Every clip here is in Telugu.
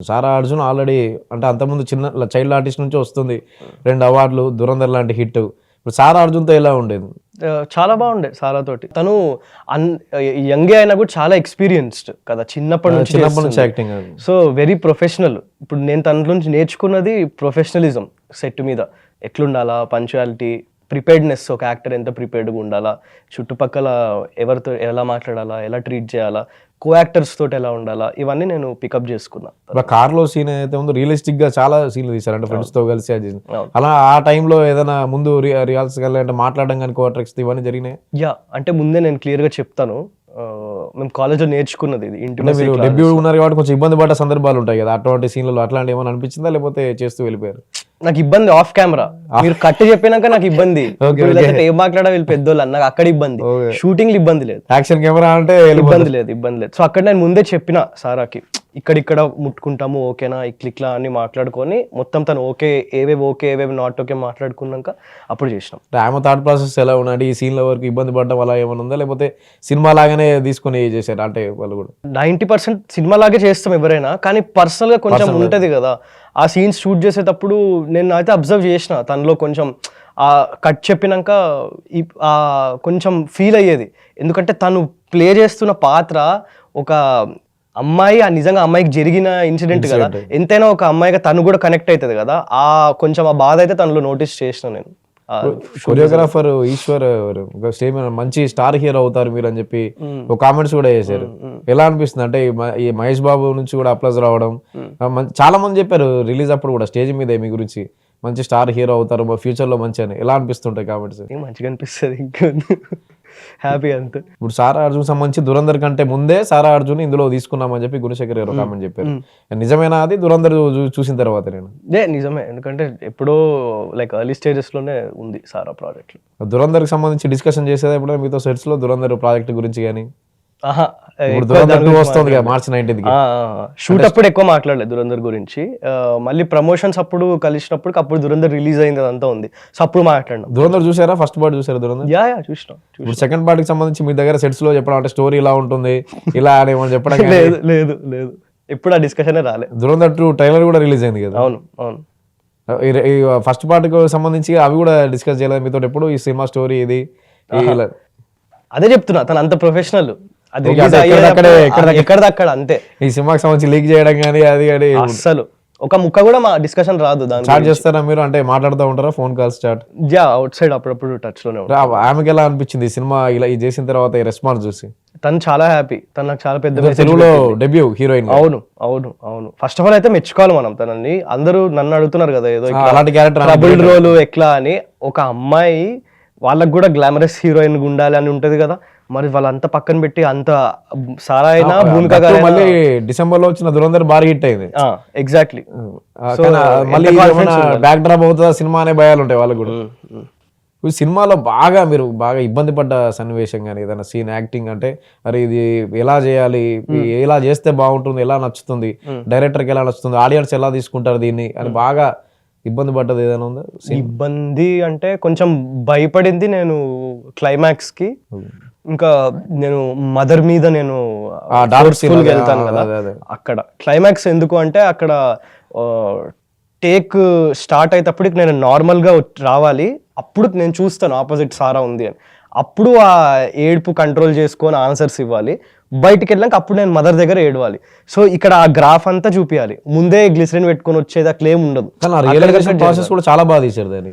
సారా అర్జున్ ఆల్రెడీ అంటే అంతకుముందు చిన్న చైల్డ్ ఆర్టిస్ట్ నుంచి వస్తుంది, 2 అవార్డులు, దురంధర్ లాంటి హిట్. ఇప్పుడు సారా అర్జున్తో ఎలా ఉండేది? చాలా బాగుండే సారాతోటి. తను యంగే అయినా కూడా చాలా ఎక్స్పీరియన్స్డ్ కదా, చిన్నప్పటి నుంచి యాక్టింగ్. So very professional. ఇప్పుడు నేను తన నుంచి నేర్చుకున్నది ప్రొఫెషనలిజం. సెట్ మీద ఎట్లుండాలా, పంచువాలిటీ, ప్రిపేర్డ్నెస్. ఒక యాక్టర్ ఎంత ప్రిపేర్డ్గా ఉండాలా, చుట్టుపక్కల ఎవరితో ఎలా మాట్లాడాలా, ఎలా ట్రీట్ చేయాలా, కో యాక్టర్స్ తోటి ఎలా ఉండాలా, ఇవన్నీ నేను పికప్ చేసుకున్నా. కార్లో సీన్ అయితే ముందు రియలిస్టిక్ గా చాలా సీన్లు తీశారు, అంటే ఫ్రెండ్స్ తో కలిసి అది. అలా ఆ టైంలో ఏదైనా ముందు రిహార్సల్స్ అంటే మాట్లాడడం కానీ కో ట్రిక్స్ ఇవన్నీ జరిగినాయి? యా, అంటే ముందే నేను క్లియర్ గా చెప్తాను, మేము కాలేజ్లో నేర్చుకున్నది ఇది. మీరు డెబ్యూ ఉన్నారు కాబట్టి కొంచెం ఇబ్బంది పడ్డ సందర్భాలు ఉంటాయి కదా, అటువంటి సీన్లలో అట్లాంటి ఏమైనా అనిపించిందా, లేకపోతే చేస్తూ వెళ్ళిపోయారు? నాకు ఇబ్బంది ఆఫ్ కెమెరా, మీరు కట్ చెప్పినాక నాకు ఇబ్బంది. ఏం మాట్లాడా వీళ్ళు పెద్దోళ్ళు అన్న, అక్కడ ఇబ్బంది. షూటింగ్ ఇబ్బంది లేదు, యాక్షన్ కెమెరా అంటే ఇబ్బంది లేదు. సో అక్కడ నేను ముందే చెప్పిన సారాకి, ఇక్కడిక్కడ ముట్టుకుంటాము, ఓకేనా, ఇట్లా అని మాట్లాడుకొని మొత్తం తను ఏవేవి నాట్ ఓకే మాట్లాడుకున్నాక అప్పుడు చేసినాం. ఆమె థాట్ ప్రాసెస్ ఎలా ఉన్నాడు ఈ సీన్ల వరకు? ఇబ్బంది పడడం అలా ఏమైనా ఉందా, లేకపోతే సినిమా లాగానే తీసుకుని చేశారు? అంటే వాళ్ళు కూడా 90% సినిమా లాగే చేస్తాం ఎవరైనా, కానీ పర్సనల్ గా కొంచెం ఉంటది కదా. ఆ సీన్స్ షూట్ చేసేటప్పుడు నేను అయితే అబ్జర్వ్ చేసిన తనలో కొంచెం ఆ కట్ చెప్పినాక కొంచెం ఫీల్ అయ్యేది. ఎందుకంటే తను ప్లే చేస్తున్న పాత్ర ఒక అమ్మాయి, నిజంగా అమ్మాయికి జరిగిన ఇన్సిడెంట్ కదా, ఎంతైనా ఒక అమ్మాయిగా తను కూడా కనెక్ట్ అవుతుంది కదా. కొంచెం ఆ బాధ అయితే తనలో నోటీస్ చేసిన నేను. కొరియోగ్రాఫర్ ఈశ్వర్ స్టేజ్ మంచి స్టార్ హీరో అవుతారు మీరు అని చెప్పి ఒక కామెంట్స్ కూడా చేశారు. ఎలా అనిపిస్తుంది? అంటే ఈ మహేష్ బాబు నుంచి కూడా అప్లాజ్ రావడం, చాలా మంది చెప్పారు రిలీజ్ అప్పుడు కూడా స్టేజ్ మీద మీ గురించి, మంచి స్టార్ హీరో అవుతారు ఫ్యూచర్ లో మంచి అని. ఎలా అనిపిస్తుంటాయి కామెంట్స్? మంచిగా అనిపిస్తుంది, ఇంకా హ్యాపీ అంతే. ఇప్పుడు సారా అర్జున్ సంబంధించి దురంధర్ కంటే ముందే సారా అర్జున్ ఇందులో తీసుకున్నామని చెప్పి గుణశేఖర్ గారు కామెంట్ చెప్పారు. నిజమేనా అది? దురంధర్ చూసిన తర్వాత నిజమే, ఎందుకంటే ఎప్పుడో లైక్ ఎర్లీ స్టేజెస్ లోనే ఉంది సారా ప్రాజెక్ట్. దురంధర్ కి సంబంధించి డిస్కషన్ చేసేది ఎప్పుడైనా మీతో సెట్స్ లో దురంధర్ ప్రాజెక్ట్ గురించి కానీ? వస్తుంది మార్చి 19th షూట్ అప్పుడు ఎక్కువ మాట్లాడలేదు దురంధర్ గురించి. మళ్ళీ ప్రమోషన్స్ అప్పుడు కలిసినప్పుడు అప్పుడు దురంధర్ రిలీజ్ అయింది అదంతా ఉంది, సో అప్పుడు మాట్లాడినాం. దురంధర్ చూసారా? ఫస్ట్ పార్ట్ చూసారా దురంధర్? యా చూసినాం. ఇప్పుడు సెకండ్ పార్ట్ కి సంబంధించి మీ దగ్గర సెట్స్ లో చెప్పడం, అంటే స్టోరీ ఇలా ఉంటుంది ఇలా అని ఏమని చెప్పడం? లేదు ఎప్పుడు ఆ డిస్కషన్ రాలేదు. దురంధర్ 2 ట్రైలర్ కూడా రిలీజ్ అయింది కదా? అవును. ఈ ఫస్ట్ పార్ట్ కు సంబంధించి అవి కూడా డిస్కస్ చేయలేదు మీతో ఎప్పుడు? ఈ సినిమా స్టోరీ ఇది అదే చెప్తున్నా, తను అంత ప్రొఫెషనల్, ఎక్కడదక్కడ అంతే. ఈ సినిమాకి సంబంధించి లీక్ చేయడం కానీ అది కానీ అసలు ఒక ముక్క కూడా మా డిస్కషన్ రాదు. స్టార్ట్ చేస్తారా మీరు? అంటే మాట్లాడుతూ ఉంటారా phone call start? Out side అప్పుడప్పుడు టచ్ లోనే. ఆమెకి ఎలా అనిపించింది ఈ సినిమా ఇలా చేసిన తర్వాత ఈ రెస్పాన్స్ చూసి? తను చాలా హ్యాపీ. తను నాకు చాలా పెద్ద తెలుగులో డెబ్యూ హీరోయిన్. అవును. ఫస్ట్ ఆఫ్ ఆల్ అయితే మెచ్చుకోవాలి మనం తనని. అందరూ నన్ను అడుగుతున్నారు కదా ఏదో అలాంటి క్యారెక్టర్ డబుల్ రోల్ ఎట్లా అని. ఒక అమ్మాయి వాళ్ళకు కూడా గ్లామరస్ హీరోయిన్ ఉండాలి అని ఉంటది కదా, మరి వాళ్ళంతా పక్కన పెట్టి అంత సారా అయినా భూమిక గారు మళ్ళీ డిసెంబర్ లో వచ్చిన దురంధర్ భారీ హిట్ అయింది. ఎగ్జాక్ట్లీ. మళ్ళీ బ్యాక్ డ్రాప్ అవుతుందా సినిమా అనే భయాలు ఉంటాయి వాళ్ళకు కూడా. ఈ సినిమాలో మీరు బాగా ఇబ్బంది పడ్డ సన్నివేశం కానీ ఏదైనా సీన్, యాక్టింగ్ అంటే అరే ఇది ఎలా చేయాలి, ఎలా చేస్తే బాగుంటుంది, ఎలా నచ్చుతుంది, డైరెక్టర్కి ఎలా నచ్చుతుంది, ఆడియన్స్ ఎలా తీసుకుంటారు దీన్ని అని బాగా ఇబ్బంది పడ్డది ఏదైనా ఉందా? ఇబ్బంది అంటే కొంచెం భయపడింది నేను క్లైమాక్స్ కి. ఇంకా నేను మదర్ మీద నేను వెళ్తాను కదా, అక్కడ క్లైమాక్స్ ఎందుకు అంటే అక్కడ టేక్ స్టార్ట్ అయ్యేటప్పటికి నేను నార్మల్ గా రావాలి, అప్పుడు నేను చూస్తాను ఆపోజిట్ సారా ఉంది అని, అప్పుడు ఆ ఏడుపు కంట్రోల్ చేసుకొని ఆన్సర్స్ ఇవ్వాలి. బయటికి వెళ్ళాక అప్పుడు నేను మదర్ దగ్గర ఏడవాలి. సో ఇక్కడ ఆ గ్రాఫ్ అంతా చూపించాలి, ముందే గ్లిసరిన్ పెట్టుకొని వచ్చేది ఆ క్లెయిమ్ ఉండదు. ప్రాసెస్ కూడా చాలా బాగా తీశారు దాన్ని,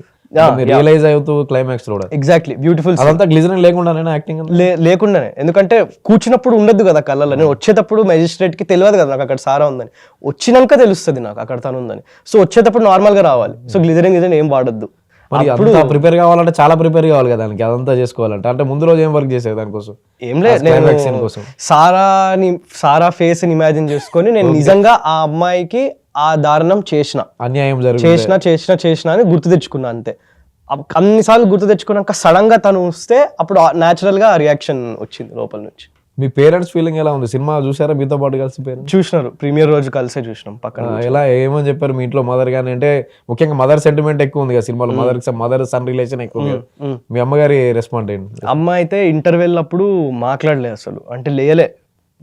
రియలైజ్ అవుతూ క్లైమాక్స్ లో. Exactly, beautiful. అదంతా గ్లిసరిన్ లేకుండానే యాక్టింగ్? లేకుండానే, ఎందుకంటే కూర్చున్నప్పుడు ఉండదు కదా కళ్ళలో. నేను వచ్చేటప్పుడు మెజిస్ట్రేట్ కి తెలియదు కదా నాకు అక్కడ సారా ఉందని, వచ్చినాక తెలుస్తుంది నాకు అక్కడ తను ఉందని. సో వచ్చేటప్పుడు నార్మల్ గా రావాలి. సో గ్లిసరిన్ ఏం వాడద్దు. అప్పుడు ప్రిపేర్ కావాలంటే చాలా ప్రిపేర్ కావాలి కదా దానికి, అదంతా చేసుకోవాలంటే. అంటే ముందు రోజు ఏం వర్క్ చేసేది దానికోసం? ఏం లేదు, సారా ఫేస్ ని ఇమాజిన్ చేసుకొని నేను నిజంగా ఆ అమ్మాయికి ఆ దారుణం అన్యాయం చేసిన అని గుర్తు తెచ్చుకున్నా అంతే. అన్నిసార్లు గుర్తు తెచ్చుకున్నాక సడన్ గా తను వస్తే అప్పుడు న్యాచురల్ గా రియాక్షన్ వచ్చింది లోపల నుంచి. మీ పేరెంట్స్ ఫీలింగ్ ఎలా ఉంది? సినిమా చూసారా మీతో పాటు కలిసి? పేరెంట్స్ చూసినారు, ప్రీమియర్ రోజు కలిసే చూసినాం పక్కన. ఎలా ఏమని చెప్పారు మీ ఇంట్లో మదర్ గానీ? అంటే ముఖ్యంగా మదర్ సెంటిమెంట్ ఎక్కువ ఉంది కదా సినిమాలో, మదర్ సన్ రిలేషన్ ఎక్కువ. మీ అమ్మగారి రెస్పాండ్ ఏంటి? అమ్మ అయితే ఇంటర్వెల్ అప్పుడు మాట్లాడలే అసలు, అంటే లేయలే,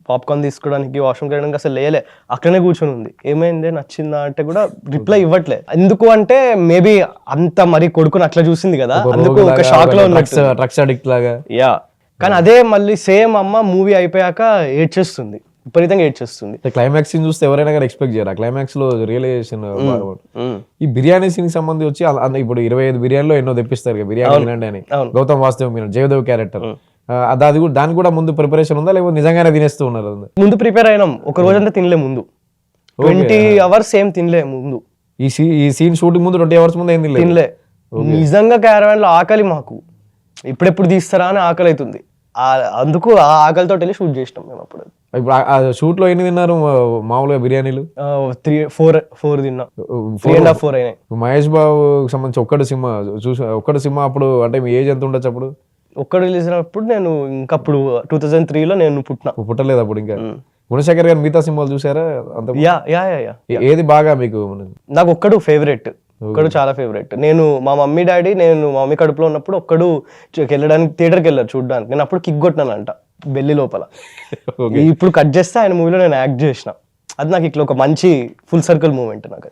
పాప్కార్న్ తీసుకోవడానికి వాష్రూమ్ వెళ్ళడానికి అసలు లేలే, అక్కడనే కూర్చొని ఉంది. ఏమైంది నచ్చిందా అంటే కూడా రిప్లై ఇవ్వట్లే. ఎందుకు అంటే మేబీ అంత మరి కొడుకుని అట్లా చూసింది కదా, అందుకు ఒక షాక్ లో ఉన్నట్టు. డ్రగ్స్ అడిక్ట్ లాగా. యా, కానీ అదే మళ్ళీ సేమ్ అమ్మ మూవీ అయిపోయాక ఏడ్చేస్తుంది, విపరీతంగా ఏడ్చేస్తుంది. క్లైమాక్స్ సీన్ చూస్తే ఎవరైనా కానీ ఎక్స్పెక్ట్ చేయరా? క్లైమాక్స్ లో రియలైజేషన్ ఈ బిర్యానీ సీన్ సంబంధించి వచ్చి ఇప్పుడు 25 బిర్యానీలో ఎన్నో తెప్పిస్తారు కదా బిర్యానీ తినండి అని. గౌతమ్ వాసుదేవ్ మీనన్, జయదేవ్ క్యారెక్టర్, దానికి కూడా ముందు ప్రిపరేషన్ ఉందా లేకపోతే నిజంగానే తినేస్తూ ఉన్నారు? ముందు ప్రిపేర్ అయినాం, ఒక రోజంతా తినలే ముందు, 20 hours ఏం తినలే ముందు. ఈ సీన్ షూటింగ్ ముందు 20 hours ముందు ఏం తినలే. నిజంగా క్యారవాన్ లో ఆకలి మాకు, ఇప్పుడెప్పుడు తీస్తారా అని ఆకలి అవుతుంది. అందుకు ఆ ఆకలితో వెళ్ళి షూట్ చేసినాం మేము. అప్పుడు ఇప్పుడు షూట్ లో ఎన్ని తిన్నారు మామూలుగా బిర్యానీలు? 4 తిన్నా, 3.5 4 అయినాయి. మహేష్ బాబు సంబంధించి ఒక్కడు సినిమా అప్పుడు అంటే మీ ఏజ్ ఎంత ఉండొచ్చు అప్పుడు? ఒక్కడు రిలీజ్ అయినప్పుడు నేను ఇంకప్పుడు 2003లో నేను పుట్టలేదు అప్పుడు ఇంకా. గుణశేఖర్ గారు మిగతా సినిమాలు చూసారా? అంత యా యా యా. ఏది బాగా మీకు? నాకు ఒక్కడు ఫేవరెట్, ఒక్కడు చాలా ఫేవరెట్. నేను మా మమ్మీ డాడీ, నేను మా మమ్మీ కడుపులో ఉన్నప్పుడు ఒక్కడు వెళ్ళడానికి థియేటర్కి వెళ్ళారు చూడడానికి. నేను అప్పుడు కిక్ కొట్టినానంట బెల్లి లోపల. ఇప్పుడు కట్ చేస్తే ఆయన మూవీలో నేను యాక్ట్ చేసిన. అది నాకు ఇట్లా ఒక మంచి ఫుల్ సర్కిల్ మూమెంట్ నాకు.